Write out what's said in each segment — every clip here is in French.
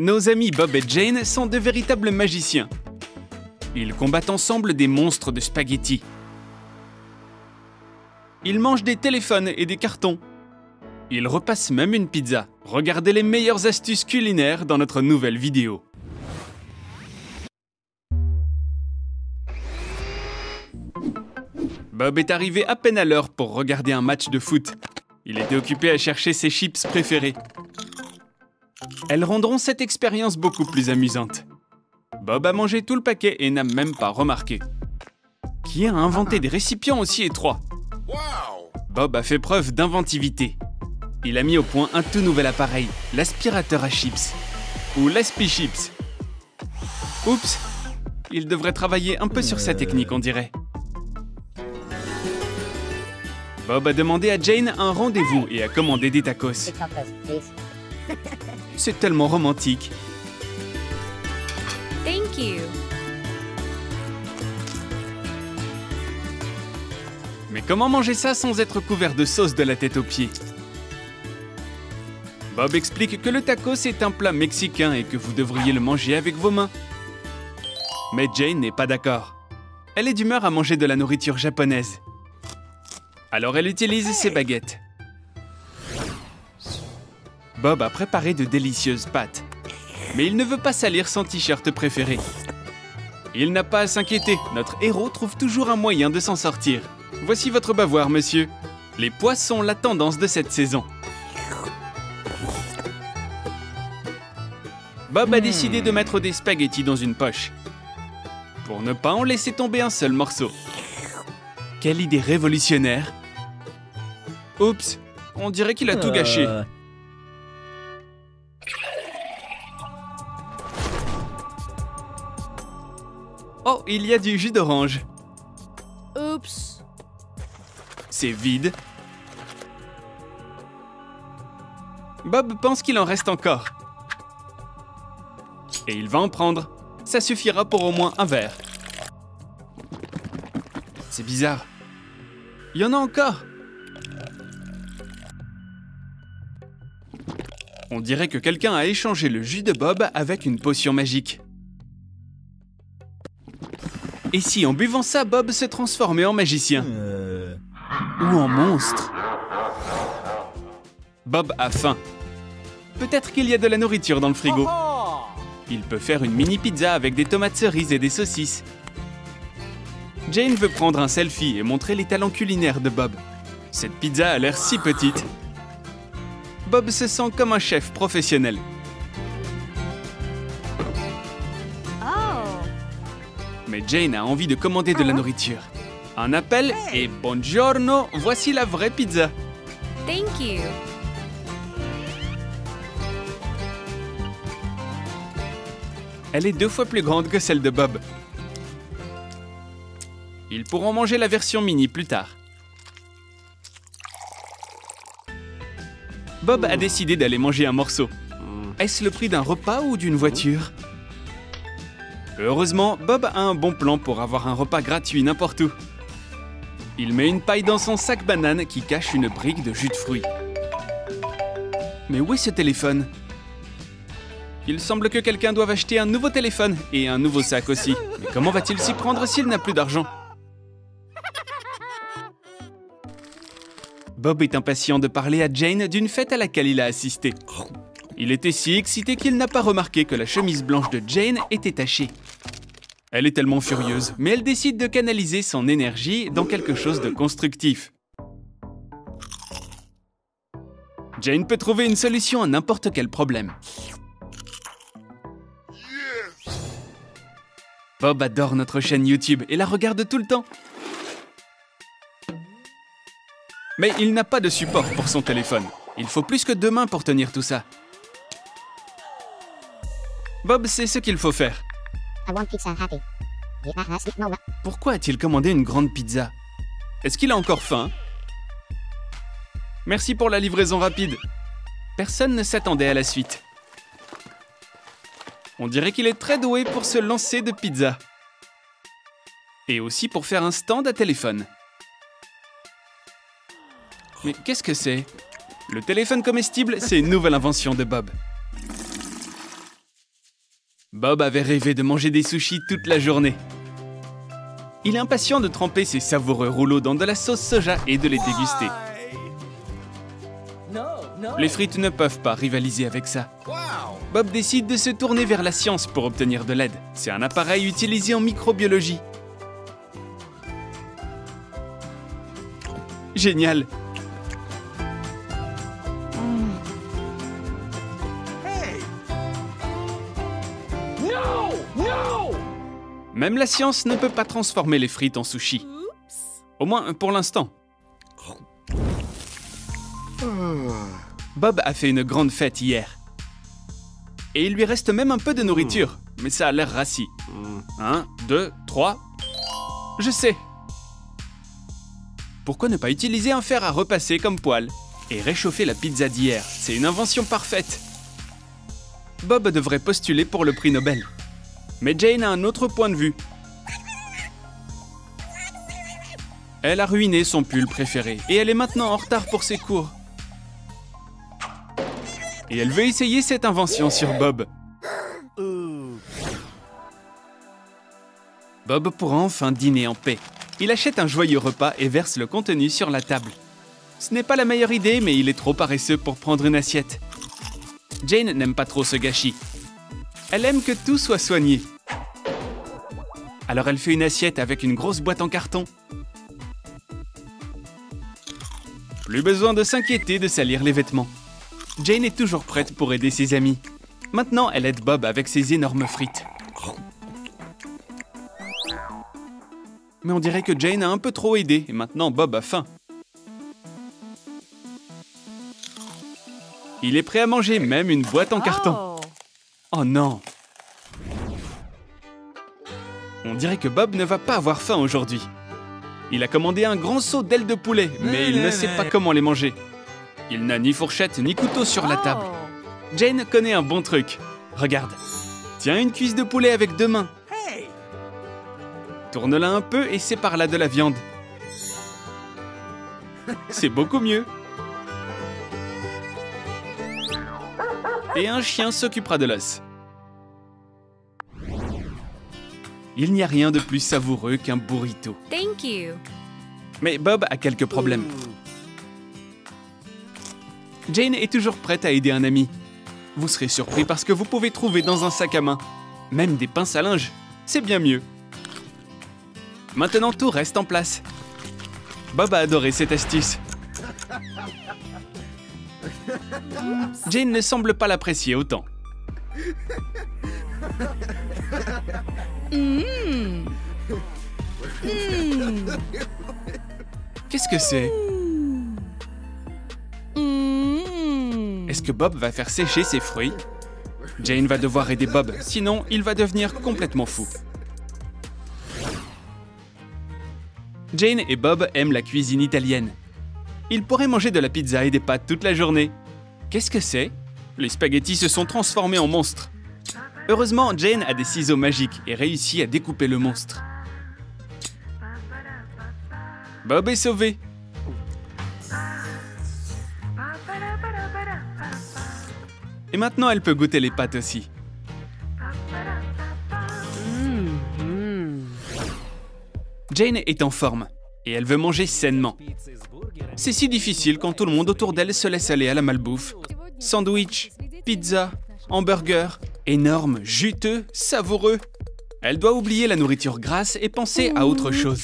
Nos amis Bob et Jane sont de véritables magiciens. Ils combattent ensemble des monstres de spaghettis. Ils mangent des téléphones et des cartons. Ils repassent même une pizza. Regardez les meilleures astuces culinaires dans notre nouvelle vidéo. Bob est arrivé à peine à l'heure pour regarder un match de foot. Il était occupé à chercher ses chips préférées. Elles rendront cette expérience beaucoup plus amusante. Bob a mangé tout le paquet et n'a même pas remarqué. Qui a inventé des récipients aussi étroits? Bob a fait preuve d'inventivité. Il a mis au point un tout nouvel appareil, l'aspirateur à chips. Ou l'aspi-chips. Oups, il devrait travailler un peu sur sa technique, on dirait. Bob a demandé à Jane un rendez-vous et a commandé des tacos. C'est tellement romantique. Thank you. Mais comment manger ça sans être couvert de sauce de la tête aux pieds? Bob explique que le tacos est un plat mexicain et que vous devriez le manger avec vos mains. Mais Jane n'est pas d'accord. Elle est d'humeur à manger de la nourriture japonaise. Alors elle utilise ses baguettes. Bob a préparé de délicieuses pâtes. Mais il ne veut pas salir son t-shirt préféré. Il n'a pas à s'inquiéter, notre héros trouve toujours un moyen de s'en sortir. Voici votre bavoir, monsieur. Les pois sont la tendance de cette saison. Bob a décidé de mettre des spaghettis dans une poche. Pour ne pas en laisser tomber un seul morceau. Quelle idée révolutionnaire! Oups, on dirait qu'il a tout gâché. Oh, il y a du jus d'orange. Oups. C'est vide. Bob pense qu'il en reste encore. Et il va en prendre. Ça suffira pour au moins un verre. C'est bizarre. Il y en a encore. On dirait que quelqu'un a échangé le jus de Bob avec une potion magique. Et si en buvant ça, Bob se transformait en magicien? Ou en monstre? Bob a faim. Peut-être qu'il y a de la nourriture dans le frigo. Il peut faire une mini pizza avec des tomates cerises et des saucisses. Jane veut prendre un selfie et montrer les talents culinaires de Bob. Cette pizza a l'air si petite. Bob se sent comme un chef professionnel. Oh. Mais Jane a envie de commander de la nourriture. Un appel et buongiorno, voici la vraie pizza. Thank you. Elle est 2 fois plus grande que celle de Bob. Ils pourront manger la version mini plus tard. Bob a décidé d'aller manger un morceau. Est-ce le prix d'un repas ou d'une voiture? Heureusement, Bob a un bon plan pour avoir un repas gratuit n'importe où. Il met une paille dans son sac banane qui cache une brique de jus de fruits. Mais où est ce téléphone? Il semble que quelqu'un doive acheter un nouveau téléphone et un nouveau sac aussi. Mais comment va-t-il s'y prendre s'il n'a plus d'argent? Bob est impatient de parler à Jane d'une fête à laquelle il a assisté. Il était si excité qu'il n'a pas remarqué que la chemise blanche de Jane était tachée. Elle est tellement furieuse, mais elle décide de canaliser son énergie dans quelque chose de constructif. Jane peut trouver une solution à n'importe quel problème. Bob adore notre chaîne YouTube et la regarde tout le temps. Mais il n'a pas de support pour son téléphone. Il faut plus que 2 mains pour tenir tout ça. Bob sait ce qu'il faut faire. Pourquoi a-t-il commandé une grande pizza? Est-ce qu'il a encore faim? Merci pour la livraison rapide. Personne ne s'attendait à la suite. On dirait qu'il est très doué pour se lancer de pizza. Et aussi pour faire un stand à téléphone. Mais qu'est-ce que c'est? Le téléphone comestible, c'est une nouvelle invention de Bob. Bob avait rêvé de manger des sushis toute la journée. Il est impatient de tremper ses savoureux rouleaux dans de la sauce soja et de les déguster. Les frites ne peuvent pas rivaliser avec ça. Bob décide de se tourner vers la science pour obtenir de l'aide. C'est un appareil utilisé en microbiologie. Génial! Même la science ne peut pas transformer les frites en sushis. Au moins pour l'instant. Bob a fait une grande fête hier. Et il lui reste même un peu de nourriture, mais ça a l'air rassis. 1, 2, 3... Je sais. Pourquoi ne pas utiliser un fer à repasser comme poêle et réchauffer la pizza d'hier? C'est une invention parfaite. Bob devrait postuler pour le prix Nobel. Mais Jane a un autre point de vue. Elle a ruiné son pull préféré et elle est maintenant en retard pour ses cours. Et elle veut essayer cette invention sur Bob. Bob pourra enfin dîner en paix. Il achète un joyeux repas et verse le contenu sur la table. Ce n'est pas la meilleure idée, mais il est trop paresseux pour prendre une assiette. Jane n'aime pas trop ce gâchis. Elle aime que tout soit soigné. Alors elle fait une assiette avec une grosse boîte en carton. Plus besoin de s'inquiéter de salir les vêtements. Jane est toujours prête pour aider ses amis. Maintenant, elle aide Bob avec ses énormes frites. Mais on dirait que Jane a un peu trop aidé et maintenant Bob a faim. Il est prêt à manger même une boîte en carton. Oh non! On dirait que Bob ne va pas avoir faim aujourd'hui. Il a commandé un grand seau d'ailes de poulet, mais il ne sait pas comment les manger. Il n'a ni fourchette ni couteau sur la table. Jane connaît un bon truc. Regarde. Tiens une cuisse de poulet avec 2 mains. Tourne-la un peu et sépare-la de la viande. C'est beaucoup mieux. Et un chien s'occupera de l'os. Il n'y a rien de plus savoureux qu'un burrito. Thank you. Mais Bob a quelques problèmes. Jane est toujours prête à aider un ami. Vous serez surpris parce que vous pouvez trouver dans un sac à main même des pinces à linge. C'est bien mieux. Maintenant, tout reste en place. Bob a adoré cette astuce. Jane ne semble pas l'apprécier autant. Qu'est-ce que c'est? Est-ce que Bob va faire sécher ses fruits? Jane va devoir aider Bob, sinon il va devenir complètement fou. Jane et Bob aiment la cuisine italienne. Ils pourraient manger de la pizza et des pâtes toute la journée. Qu'est-ce que c'est? Les spaghettis se sont transformés en monstres. Heureusement, Jane a des ciseaux magiques et réussit à découper le monstre. Bob est sauvé. Et maintenant, elle peut goûter les pâtes aussi. Jane est en forme et elle veut manger sainement. C'est si difficile quand tout le monde autour d'elle se laisse aller à la malbouffe. Sandwich, pizza, hamburger, énorme, juteux, savoureux. Elle doit oublier la nourriture grasse et penser à autre chose.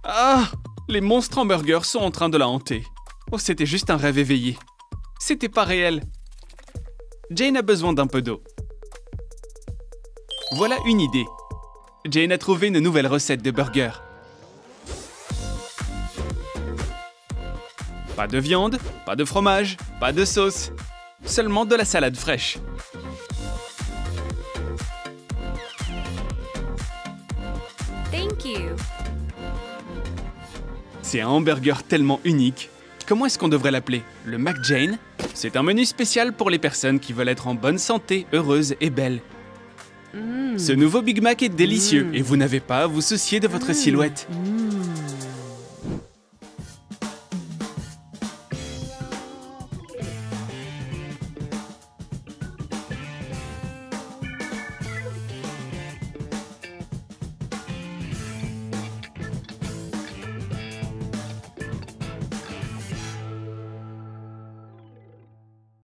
Ah! Les monstres hamburgers sont en train de la hanter. Oh, c'était juste un rêve éveillé. C'était pas réel. Jane a besoin d'un peu d'eau. Voilà une idée. Jane a trouvé une nouvelle recette de burger. Pas de viande, pas de fromage, pas de sauce. Seulement de la salade fraîche. Thank you. C'est un hamburger tellement unique. Comment est-ce qu'on devrait l'appeler? Le McJane? C'est un menu spécial pour les personnes qui veulent être en bonne santé, heureuses et belles. Ce nouveau Big Mac est délicieux et vous n'avez pas à vous soucier de votre silhouette.